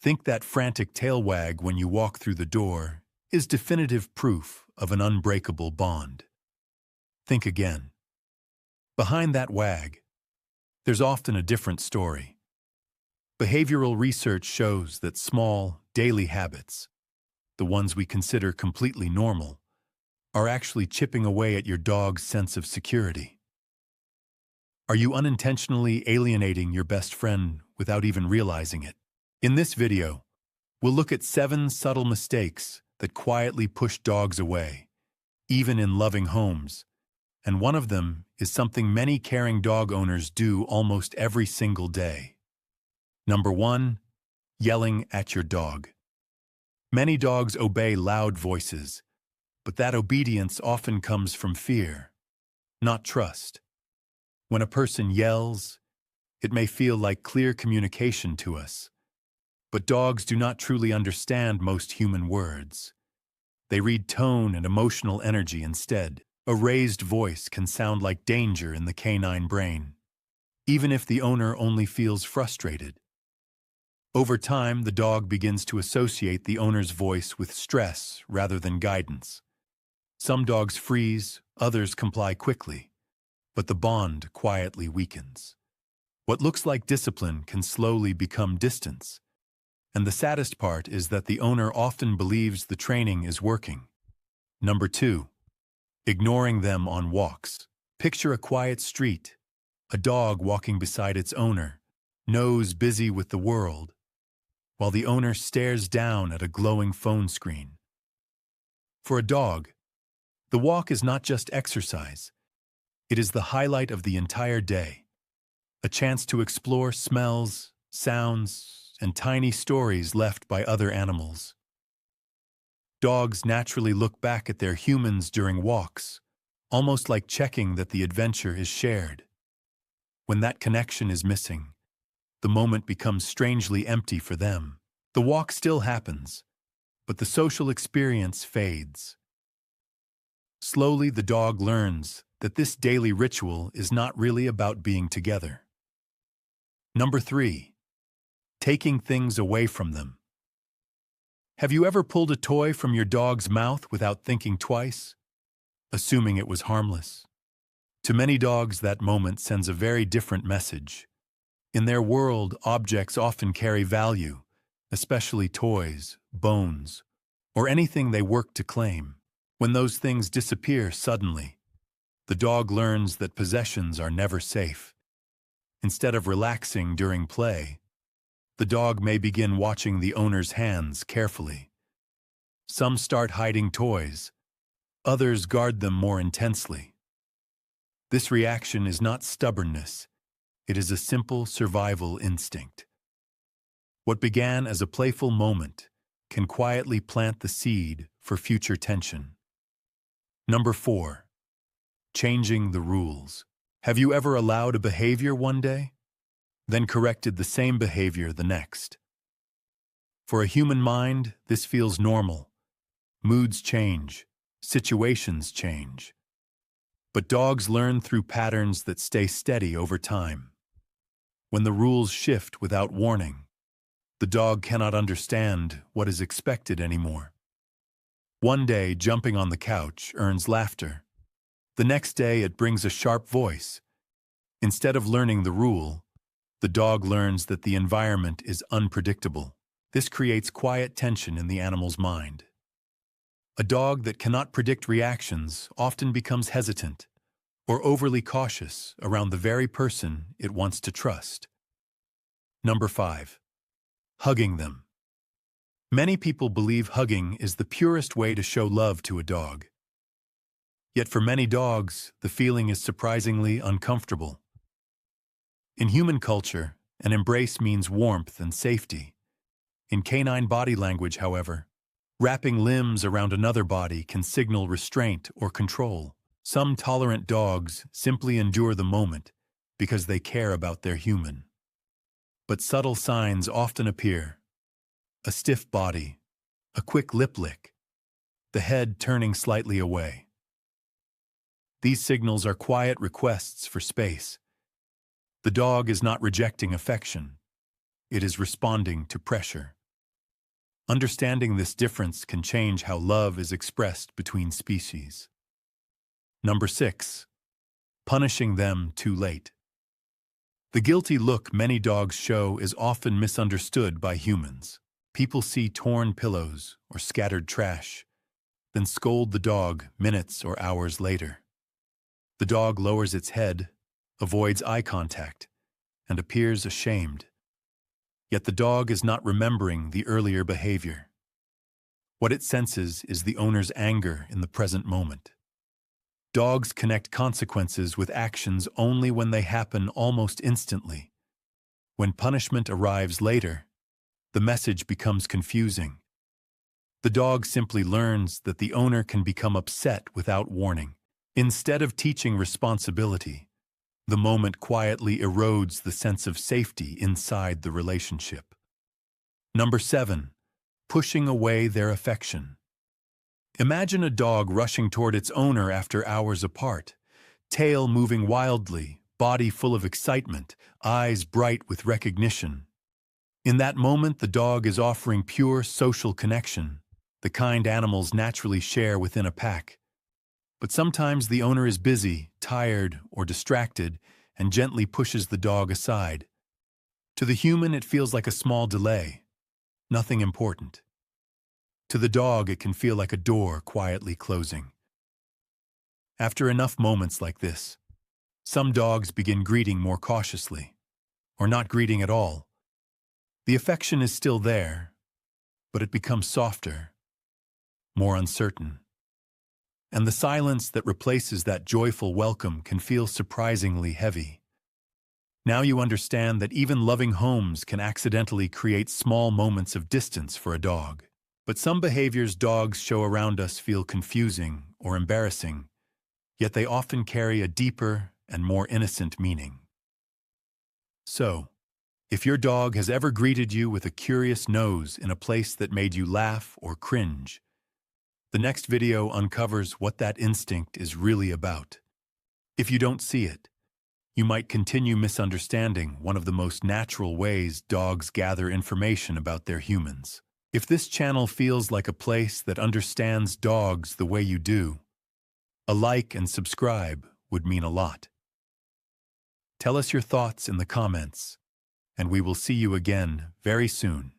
Think that frantic tail wag when you walk through the door is definitive proof of an unbreakable bond. Think again. Behind that wag, there's often a different story. Behavioral research shows that small, daily habits, the ones we consider completely normal, are actually chipping away at your dog's sense of security. Are you unintentionally alienating your best friend without even realizing it? In this video, we'll look at 7 subtle mistakes that quietly push dogs away, even in loving homes, and one of them is something many caring dog owners do almost every single day. Number 1, yelling at your dog. Many dogs obey loud voices, but that obedience often comes from fear, not trust. When a person yells, it may feel like clear communication to us, but dogs do not truly understand most human words. They read tone and emotional energy instead. A raised voice can sound like danger in the canine brain, even if the owner only feels frustrated. Over time, the dog begins to associate the owner's voice with stress rather than guidance. Some dogs freeze, others comply quickly, but the bond quietly weakens. What looks like discipline can slowly become distance, and the saddest part is that the owner often believes the training is working. Number 2, ignoring them on walks. Picture a quiet street, a dog walking beside its owner, nose busy with the world, while the owner stares down at a glowing phone screen. For a dog, the walk is not just exercise. It is the highlight of the entire day, a chance to explore smells, sounds, and tiny stories left by other animals. Dogs naturally look back at their humans during walks, almost like checking that the adventure is shared. When that connection is missing, the moment becomes strangely empty for them. The walk still happens, but the social experience fades. Slowly, the dog learns that this daily ritual is not really about being together. Number 3, taking things away from them. Have you ever pulled a toy from your dog's mouth without thinking twice, assuming it was harmless? To many dogs, that moment sends a very different message. In their world, objects often carry value, especially toys, bones, or anything they work to claim. When those things disappear suddenly, the dog learns that possessions are never safe. Instead of relaxing during play, the dog may begin watching the owner's hands carefully. Some start hiding toys, others guard them more intensely. This reaction is not stubbornness, it is a simple survival instinct. What began as a playful moment can quietly plant the seed for future tension. Number 4, changing the rules. Have you ever allowed a behavior one day, then corrected the same behavior the next? For a human mind, this feels normal. Moods change, situations change. But dogs learn through patterns that stay steady over time. When the rules shift without warning, the dog cannot understand what is expected anymore. One day, jumping on the couch earns laughter. The next day, it brings a sharp voice. Instead of learning the rule, the dog learns that the environment is unpredictable. This creates quiet tension in the animal's mind. A dog that cannot predict reactions often becomes hesitant or overly cautious around the very person it wants to trust. Number 5, hugging them. Many people believe hugging is the purest way to show love to a dog. Yet for many dogs, the feeling is surprisingly uncomfortable. In human culture, an embrace means warmth and safety. In canine body language, however, wrapping limbs around another body can signal restraint or control. Some tolerant dogs simply endure the moment because they care about their human. But subtle signs often appear. A stiff body, a quick lip lick, the head turning slightly away. These signals are quiet requests for space. The dog is not rejecting affection. It is responding to pressure. Understanding this difference can change how love is expressed between species. Number 6. Punishing them too late. The guilty look many dogs show is often misunderstood by humans. People see torn pillows or scattered trash, then scold the dog minutes or hours later. The dog lowers its head, avoids eye contact, and appears ashamed. Yet the dog is not remembering the earlier behavior. What it senses is the owner's anger in the present moment. Dogs connect consequences with actions only when they happen almost instantly. When punishment arrives later, the message becomes confusing. The dog simply learns that the owner can become upset without warning. Instead of teaching responsibility, the moment quietly erodes the sense of safety inside the relationship. Number 7. Pushing away their affection. Imagine a dog rushing toward its owner after hours apart, tail moving wildly, body full of excitement, eyes bright with recognition. In that moment, the dog is offering pure social connection, the kind animals naturally share within a pack. But sometimes the owner is busy, tired, or distracted, and gently pushes the dog aside. To the human, it feels like a small delay, nothing important. To the dog, it can feel like a door quietly closing. After enough moments like this, some dogs begin greeting more cautiously, or not greeting at all. The affection is still there, but it becomes softer, more uncertain. And the silence that replaces that joyful welcome can feel surprisingly heavy. Now you understand that even loving homes can accidentally create small moments of distance for a dog. But some behaviors dogs show around us feel confusing or embarrassing, yet they often carry a deeper and more innocent meaning. So, if your dog has ever greeted you with a curious nose in a place that made you laugh or cringe, the next video uncovers what that instinct is really about. If you don't see it, you might continue misunderstanding one of the most natural ways dogs gather information about their humans. If this channel feels like a place that understands dogs the way you do, a like and subscribe would mean a lot. Tell us your thoughts in the comments, and we will see you again very soon.